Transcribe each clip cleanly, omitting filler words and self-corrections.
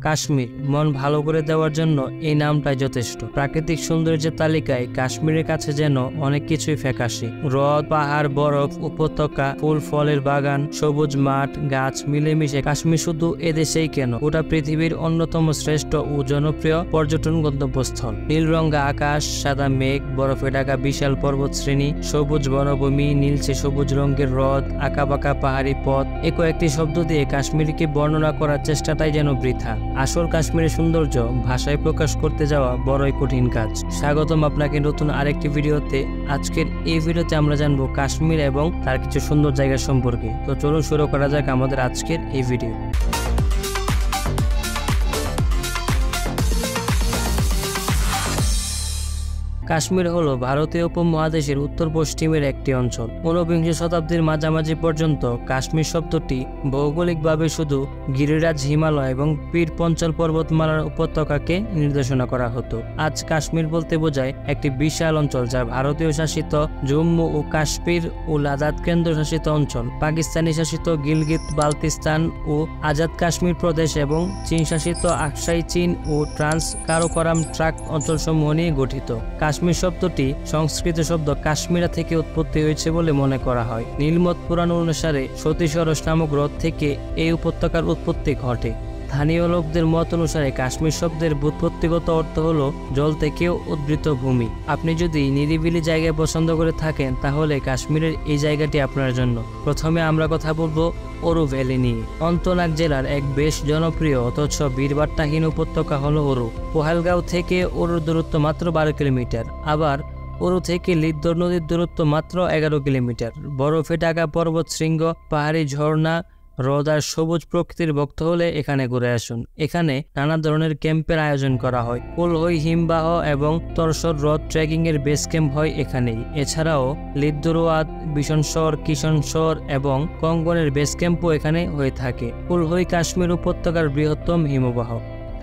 কাশ্মীর মন ভালো করে দেওয়ার জন্য এই নামটাই যথেষ্ট। প্রাকৃতিক সৌন্দর্যের তালিকায় কাশ্মীরের কাছে যেন অনেক কিছুই ফ্যাকাশে। হ্রদ, পাহাড়, বরফ, উপত্যকা, ফুল ফলের বাগান, সবুজ মাঠ, গাছ মিলেমিশে কাশ্মীর শুধু এদেশেই কেন, গোটা পৃথিবীর অন্যতম শ্রেষ্ঠ ও জনপ্রিয় পর্যটন গন্তব্যস্থল। নীলরঙা আকাশ, সাদা মেঘ, বরফে ঢাকা বিশাল পর্বত শ্রেণী, সবুজ বনভূমি, নীলচে সবুজ রঙের হ্রদ, আঁকাবাঁকা পাহাড়ি পথ, এ কয়েকটি শব্দ দিয়ে কাশ্মীরকে বর্ণনা করার চেষ্টাটাই যেন বৃথা। আসল কাশ্মীরের সৌন্দর্য ভাষায় প্রকাশ করতে যাওয়া বড়ই কঠিন কাজ। স্বাগতম আপনাকে নতুন আরেকটি ভিডিওতে। আজকের এই ভিডিওতে আমরা জানবো কাশ্মীর এবং তার কিছু সুন্দর জায়গা সম্পর্কে। তো চলুন শুরু করা যাক আমাদের আজকের এই ভিডিও। কাশ্মীর হলো ভারতীয় উপমহাদেশের উত্তর পশ্চিমের একটি অঞ্চল। 19বিংশ শতাব্দীর মাঝামাঝি পর্যন্ত কাশ্মীর শব্দটি ভৌগোলিকভাবে শুধু গিরিরাজ, হিমালয় এবং পীর পঞ্চল পর্বতমালার উপত্যকাকে নির্দেশনা করা হতো। আজ কাশ্মীর বলতে বোঝায় একটি বিশাল অঞ্চল যা ভারতীয় শাসিত জম্মু ও কাশ্মীর ও লাদাখ কেন্দ্রশাসিত অঞ্চল, পাকিস্তানি শাসিত গিলগিত বালতিস্তান ও আজাদ কাশ্মীর প্রদেশ এবং চীন শাসিত আকসাই চীন ও ট্রান্স কারাকোরাম ট্রাক অঞ্চলসমূহ নিয়ে গঠিত। কাশ্মীর শব্দটি সংস্কৃত শব্দ কাশ্মীরা থেকে উৎপত্তি হয়েছে বলে মনে করা হয়। নীলমত পুরাণ অনুসারে সতী সরস নামক হ্রদ থেকে এই উপত্যকার উৎপত্তি ঘটে। স্থানীয় লোকদের মত অনুসারে কাশ্মীর শব্দের ব্যুৎপত্তিগত অর্থ হলো জল থেকে উদ্বৃত ভূমি। আপনি যদি নিরিবিলি জায়গায় পছন্দ করে থাকেন তাহলে কাশ্মীরের এই জায়গাটি আপনার জন্য। প্রথমে আমরা কথা বলবো ওরু ভ্যালি নিয়ে। অন্তনাগ জেলার এক বেশ জনপ্রিয় অথচ ভিড়ভাট্টাহীন উপত্যকা হলো ওরু। পহেলগাঁও থেকে ওরুর দূরত্ব মাত্র 12 কিলোমিটার। আবার ওরু থেকে লিদ্দর নদীর দূরত্ব মাত্র 11 কিলোমিটার। বরফে ঢাকা পর্বত শৃঙ্গ, পাহাড়ি ঝর্ণা, হ্রদ আর সবুজ প্রকৃতির ভক্ত হলে এখানে ঘুরে আসুন। এখানে নানা ধরনের ক্যাম্পের আয়োজন করা হয়। কুলহই হিমবাহ এবং তরসর হ্রদ ট্রেকিং এর বেস ক্যাম্প হয় এখানেই। এছাড়াও লিদ্দুরওয়াদ, বিশনসর, কিশনসর এবং কঙ্গনের বেস ক্যাম্পও এখানে হয়ে থাকে। কুলহই কাশ্মীর উপত্যকার বৃহত্তম হিমবাহ।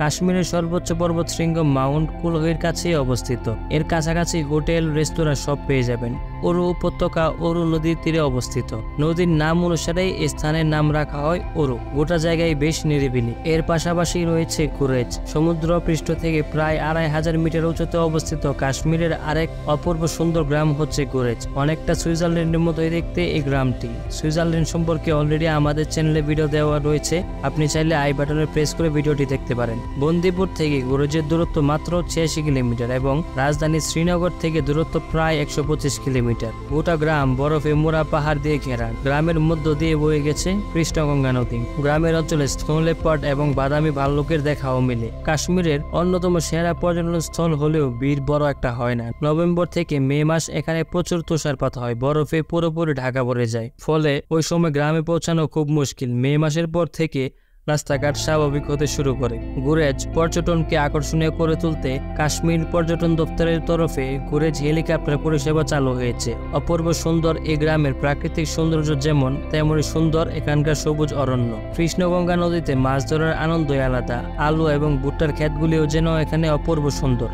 কাশ্মীরের সর্বোচ্চ পর্বত শৃঙ্গ মাউন্ট কুলহইর কাছেই অবস্থিত। এর কাছাকাছি হোটেল, রেস্তোরাঁ সব পেয়ে যাবেন। ওরু উপত্যকা ওরু নদীর তীরে অবস্থিত। নদীর নাম অনুসারে এই স্থানের নাম রাখা হয় ওরু। গোটা জায়গায় বেশ নিরিবিলি। এর পাশাপাশি রয়েছে গুরেজ। সমুদ্র পৃষ্ঠ থেকে প্রায় 2500 মিটার উঁচুতে অবস্থিত কাশ্মীরের আরেক অপূর্ব সুন্দর গ্রাম হচ্ছে গুরেজ। অনেকটা সুইজারল্যান্ডের মতোই দেখতে এই গ্রামটি। সুইজারল্যান্ড সম্পর্কে অলরেডি আমাদের চ্যানেলে ভিডিও দেওয়া রয়েছে, আপনি চাইলে আই বাটনে প্রেস করে ভিডিওটি দেখতে পারেন। বন্দিপুর থেকে গুরেজের দূরত্ব মাত্র 86 কিলোমিটার এবং রাজধানী শ্রীনগর থেকে দূরত্ব প্রায় 125 কিলোমিটার। গোটা গ্রাম বরফে মোড়া পাহাড় দিয়ে ঘেরা। গ্রামের মধ্য দিয়ে বয়ে গেছে কৃষ্ণগঙ্গা নদী। গ্রামের অঞ্চলে স্নো লেপার্ড এবং বাদামি ভাল্লুকের দেখাও মিলে। কাশ্মীরের অন্যতম সেরা পর্যটন স্থল হলেও ভিড় বড় একটা হয় না। নভেম্বর থেকে মে মাস এখানে প্রচুর তুষারপাত হয়, বরফে পুরোপুরি ঢাকা পড়ে যায়। ফলে ওই সময় গ্রামে পৌঁছানো খুব মুশকিল। মে মাসের পর থেকে রাস্তাঘাট স্বাভাবিক হতে শুরু করে। গুরেজ পর্যটনকে আকর্ষণীয় করে তুলতে কাশ্মীর পর্যটন দপ্তরের তরফে গুরেজ হেলিকপ্টার পরিষেবা চালু হয়েছে। অপূর্ব সুন্দর এই গ্রামের প্রাকৃতিক সৌন্দর্য যেমন তেমনই সুন্দর এখানকার সবুজ অরণ্য। কৃষ্ণগঙ্গা নদীতে মাছ ধরার আনন্দই আলাদা। আলু এবং ভুট্টার ক্ষেতগুলিও যেন এখানে অপূর্ব সুন্দর।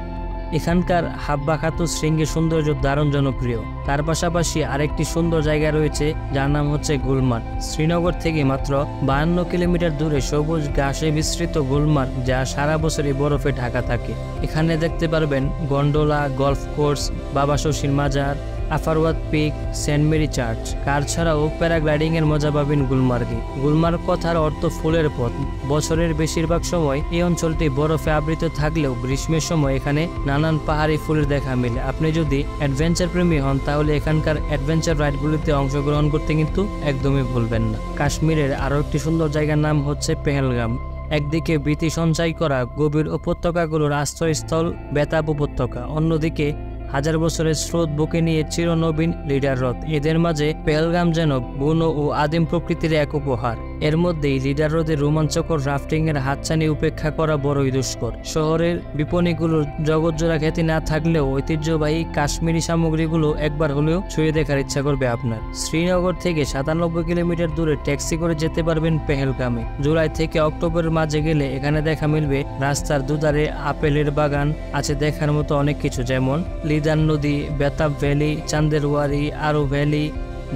এখানকার হাব্বা খাতু শৃঙ্গের সৌন্দর্য দারুণ জনপ্রিয়। তার পাশাপাশি আরেকটি সুন্দর জায়গা রয়েছে যার নাম হচ্ছে গুলমার্গ। শ্রীনগর থেকে মাত্র 52 কিলোমিটার দূরে সবুজ ঘাসে বিস্তৃত গুলমার্গ, যা সারা বছরই বরফে ঢাকা থাকে। এখানে দেখতে পারবেন গন্ডোলা, গলফ কোর্স, বাবা শশীর মাজার, আফারওয়াদ পিক, সেন্ট মেরি চার্চ। কার ছাড়াও প্যারাগ্লাইডিং এর মজা পাবেন গুলমার্গে। গুলমার্গ কথার অর্থ ফুলের পথ। বছরের বেশিরভাগ সময় এই অঞ্চলটি বরফে আবৃত থাকলেও গ্রীষ্মের সময় এখানে নানান পাহাড়ি ফুলের দেখা মেলে। আপনি যদি অ্যাডভেঞ্চার প্রেমী হন তাহলে এখানকার অ্যাডভেঞ্চার রাইডগুলিতে অংশগ্রহণ করতে কিন্তু একদমই ভুলবেন না। কাশ্মীরের আরও একটি সুন্দর জায়গার নাম হচ্ছে পেহেলগাম। একদিকে ভীতি সঞ্চয় করা গভীর উপত্যকাগুলোর আশ্রয়স্থল বেতাব উপত্যকা, অন্যদিকে হাজার বছরের স্রোত বুকে নিয়ে চিরনবীন লিডার হ্রদ। এদের মাঝে পেহেলগাম যেন বুনো ও আদিম প্রকৃতির এক উপহার। এর মধ্যেই লিডার হ্রদের রোমাঞ্চকর রাফটিং এর হাতছানি উপেক্ষা করা বড়ই দুষ্কর। শহরের বিপণীগুলোর জগৎজোড়া খ্যাতি না থাকলেও ঐতিহ্যবাহী কাশ্মীরি সামগ্রীগুলো একবার হলেও ছুঁয়ে দেখার ইচ্ছা করবে আপনার। শ্রীনগর থেকে 97 কিলোমিটার দূরে ট্যাক্সি করে যেতে পারবেন পেহেলগামে। জুলাই থেকে অক্টোবরের মাঝে গেলে এখানে দেখা মিলবে রাস্তার দুধারে আপেলের বাগান, আছে দেখার মতো অনেক কিছু, যেমন লিদান নদী, Betaab valley, Chandanwari, Aru valley,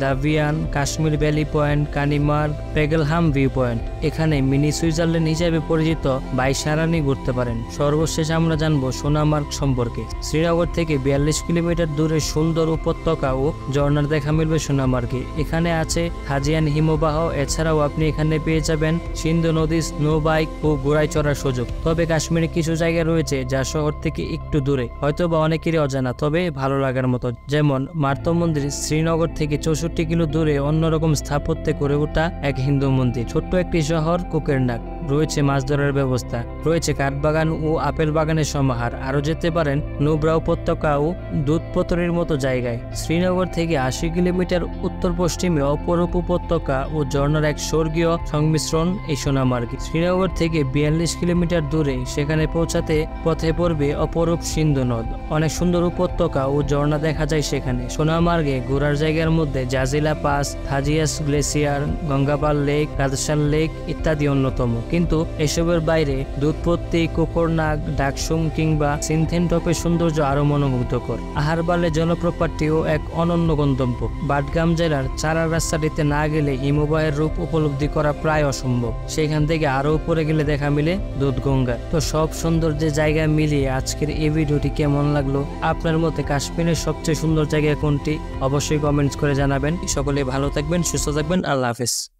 Davian, Kashmir valley point, Kanimarg, Pahalgam view point. এখানে মিনি সুইজারল্যান্ড হিসেবে পরিচিত বাইসারানি ঘুরতে পারেন। সর্বশেষ আমরা জানবো সোনামার্গ সম্পর্কে। শ্রীনগর থেকে 42 কিলোমিটার দূরে সুন্দর উপত্যকা ও ঝর্ণার দেখা মিলবে সোনামার্গে। এখানে আছে হাজিয়ান হিমবাহ। এছাড়াও আপনি এখানে পেয়ে যাবেন সিন্ধু নদী, স্নো বাইক ও ঘোড়ায় চড়ার সুযোগ। তবে কাশ্মীরে কিছু জায়গা রয়েছে যা শহর থেকে একটু দূরে, হয়তো বা অনেকেরই অজানা, তবে ভালো লাগার মতো। যেমন মার্তো মন্দির শ্রীনগর থেকে 64 কিলো দূরে অন্যরকম স্থাপত্যে গড়ে ওঠা এক হিন্দু মন্দির। ছোট্ট একটি শহর কোকেরনাগ, রয়েছে মাছ ধরার ব্যবস্থা, রয়েছে কাঠবাগান ও আপেল বাগানের সমাহার। আরও যেতে পারেন নুব্রা উপত্যকা ও দুধপতরির মতো জায়গায়। শ্রীনগর থেকে 80 কিলোমিটার উত্তর পশ্চিমে অপরূপ উপত্যকা ও ঝর্ণার এক স্বর্গীয় সংমিশ্রণ এই সোনামার্গ। শ্রীনগর থেকে 42 কিলোমিটার দূরে সেখানে পৌঁছাতে পথে পড়বে অপরূপ সিন্ধু নদ। অনেক সুন্দর উপত্যকা ও ঝর্ণা দেখা যায় সেখানে। সোনামার্গে ঘোরার জায়গার মধ্যে Zojila pass, থাজিয়াস glacier, গঙ্গাপাল lake, রাজশাল lake ইত্যাদি অন্যতম। কিন্তু এসবের বাইরে দুধপত্তি, কোকরনাগ, ডাকসুম কিংবা সিনথেনটপের সৌন্দর্য আরো মনোমুগ্ধকর। আহারবালে জলপ্রপাতটিও এক অনন্য গন্তব্য। বাডগাম জেলার চারা রাস্তাটিতে না গেলে হিমবাহের রূপ উপলব্ধি করা প্রায় অসম্ভব। সেখান থেকে আরো উপরে গেলে দেখা মিলে দুধগঙ্গা। তো সব সৌন্দর্যের জায়গা মিলিয়ে আজকের এই ভিডিওটি কেমন লাগলো? আপনার মতে কাশ্মীরের সবচেয়ে সুন্দর জায়গা কোনটি? অবশ্যই কমেন্টস করে জানাবেন। সকলে ভালো থাকবেন, সুস্থ থাকবেন। আল্লাহ হাফেজ।